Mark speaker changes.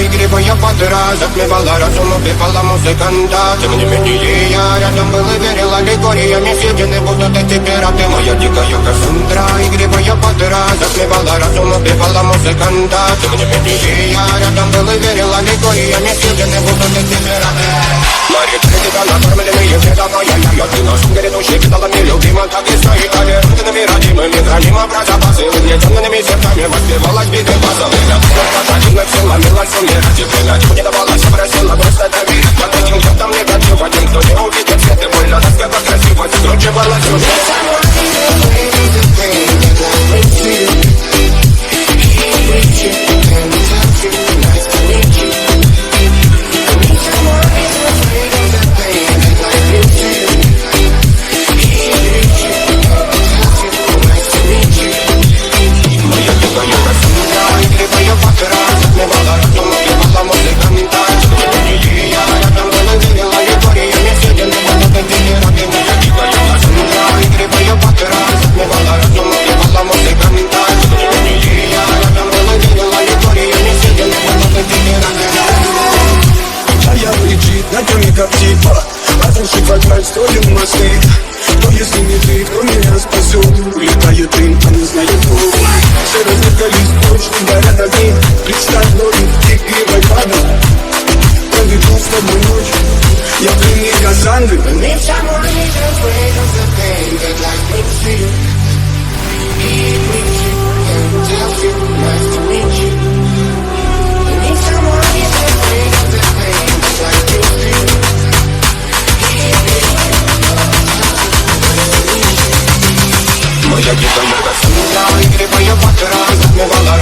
Speaker 1: игривая подра затмевала разум, убивала музыканта. Тем не менее я рядом был и верил аллегориями съедены будут эти пираты. Моя дикая Кассандра, игривая подра затмевала разум, убивала музыканта. Тем не менее я рядом был и верил аллегориями съедены будут эти пираты. Мои критика накормленные предавая я ты на шум грядущий кидалами любима, так и стоит толерантными родимыми храним образопасы. Угнетенными сердцами воспевалась биты базовых. Противных сил ломилась умирать и принять не давалась, просила просто доверить. Под этим ядом негатив один, кто не увидит свет и больно, насколько красиво закручивалась уже.
Speaker 2: Как типа, разрушить вокруг строим мосты. Но если не ты, кто меня спасет? Улетает дым, а не знает кто. Все разметались точно, горят огни. Представь ноги, игривой падал. Проведу с тобой ночь. Я пленник Кассандры.
Speaker 1: If someone is afraid of the pain that life brings to you, he brings you and tells you nice to meet you. And if someone is afraid of the pain that life brings to you, моя дикая Кассандра, игривая подра затмевала